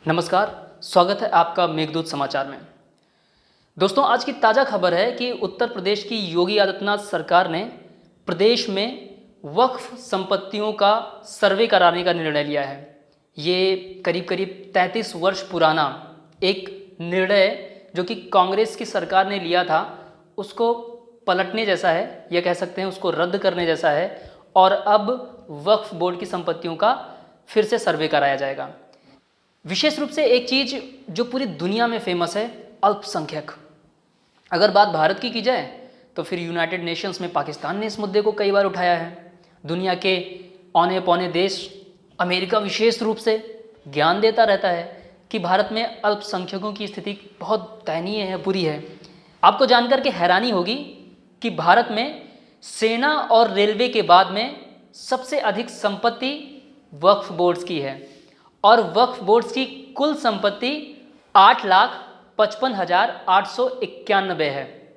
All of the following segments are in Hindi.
नमस्कार, स्वागत है आपका मेघदूत समाचार में। दोस्तों, आज की ताज़ा खबर है कि उत्तर प्रदेश की योगी आदित्यनाथ सरकार ने प्रदेश में वक्फ संपत्तियों का सर्वे कराने का निर्णय लिया है। ये करीब करीब 33 वर्ष पुराना एक निर्णय जो कि कांग्रेस की सरकार ने लिया था, उसको पलटने जैसा है, यह कह सकते हैं उसको रद्द करने जैसा है। और अब वक्फ बोर्ड की संपत्तियों का फिर से सर्वे कराया जाएगा। विशेष रूप से एक चीज़ जो पूरी दुनिया में फेमस है, अल्पसंख्यक। अगर बात भारत की जाए तो फिर यूनाइटेड नेशंस में पाकिस्तान ने इस मुद्दे को कई बार उठाया है। दुनिया के औने पौने देश, अमेरिका विशेष रूप से ज्ञान देता रहता है कि भारत में अल्पसंख्यकों की स्थिति बहुत दयनीय है, बुरी है। आपको जानकर के हैरानी होगी कि भारत में सेना और रेलवे के बाद में सबसे अधिक संपत्ति वक्फ बोर्ड्स की है और वक्फ बोर्ड्स की कुल संपत्ति 8,55,891 है।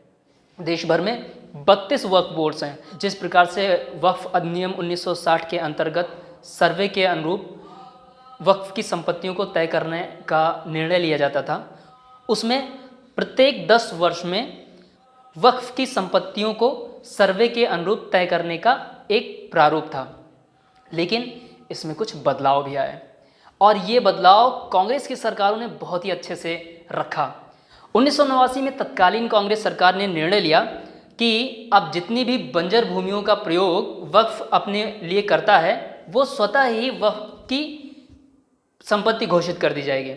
देश भर में 32 वक्फ बोर्ड्स हैं। जिस प्रकार से वक्फ अधिनियम 1960 के अंतर्गत सर्वे के अनुरूप वक्फ की संपत्तियों को तय करने का निर्णय लिया जाता था, उसमें प्रत्येक 10 वर्ष में वक्फ की संपत्तियों को सर्वे के अनुरूप तय करने का एक प्रारूप था। लेकिन इसमें कुछ बदलाव भी आए और ये बदलाव कांग्रेस की सरकारों ने बहुत ही अच्छे से रखा। 1989 में तत्कालीन कांग्रेस सरकार ने निर्णय लिया कि अब जितनी भी बंजर भूमियों का प्रयोग वक्फ अपने लिए करता है, वो स्वतः ही वक्फ की संपत्ति घोषित कर दी जाएगी।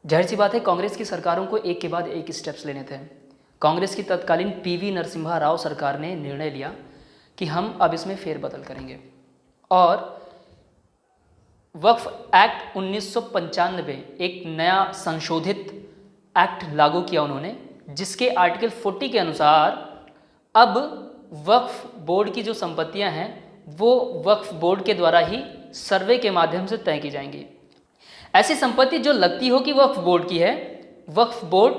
जाहिर सी बात है, कांग्रेस की सरकारों को एक के बाद एक स्टेप्स लेने थे। कांग्रेस की तत्कालीन पीवी नरसिम्हा राव सरकार ने निर्णय लिया कि हम अब इसमें फेरबदल करेंगे और वक्फ एक्ट 1995 एक नया संशोधित एक्ट लागू किया उन्होंने, जिसके आर्टिकल 40 के अनुसार अब वक्फ बोर्ड की जो संपत्तियां हैं वो वक्फ बोर्ड के द्वारा ही सर्वे के माध्यम से तय की जाएंगी। ऐसी संपत्ति जो लगती हो कि वक्फ बोर्ड की है, वक्फ बोर्ड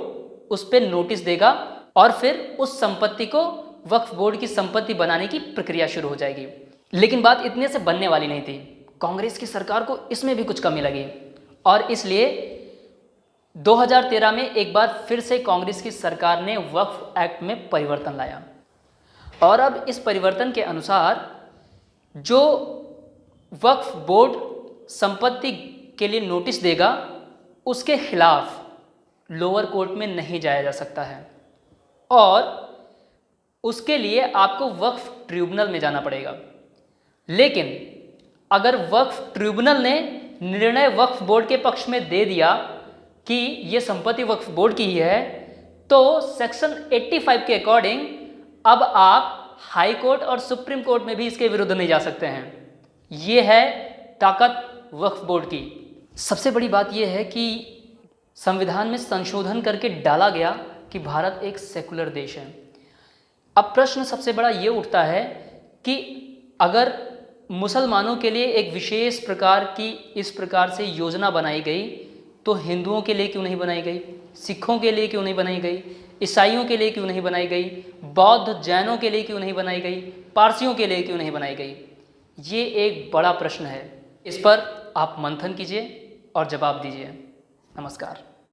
उस पर नोटिस देगा और फिर उस संपत्ति को वक्फ बोर्ड की संपत्ति बनाने की प्रक्रिया शुरू हो जाएगी। लेकिन बात इतने से बनने वाली नहीं थी। कांग्रेस की सरकार को इसमें भी कुछ कमी लगी और इसलिए 2013 में एक बार फिर से कांग्रेस की सरकार ने वक्फ एक्ट में परिवर्तन लाया और अब इस परिवर्तन के अनुसार जो वक्फ बोर्ड संपत्ति के लिए नोटिस देगा, उसके खिलाफ लोअर कोर्ट में नहीं जाया जा सकता है और उसके लिए आपको वक्फ ट्रिब्यूनल में जाना पड़ेगा। लेकिन अगर वक्फ ट्रिब्यूनल ने निर्णय वक्फ बोर्ड के पक्ष में दे दिया कि ये संपत्ति वक्फ बोर्ड की ही है, तो सेक्शन 85 के अकॉर्डिंग अब आप हाई कोर्ट और सुप्रीम कोर्ट में भी इसके विरुद्ध नहीं जा सकते हैं। ये है ताकत वक्फ बोर्ड की। सबसे बड़ी बात यह है कि संविधान में संशोधन करके डाला गया कि भारत एक सेकुलर देश है। अब प्रश्न सबसे बड़ा ये उठता है कि अगर मुसलमानों के लिए एक विशेष प्रकार की इस प्रकार से योजना बनाई गई, तो हिंदुओं के लिए क्यों नहीं बनाई गई, सिखों के लिए क्यों नहीं बनाई गई, ईसाइयों के लिए क्यों नहीं बनाई गई, बौद्ध जैनों के लिए क्यों नहीं बनाई गई, पारसियों के लिए क्यों नहीं बनाई गई? ये एक बड़ा प्रश्न है। इस पर आप मंथन कीजिए और जवाब दीजिए। नमस्कार।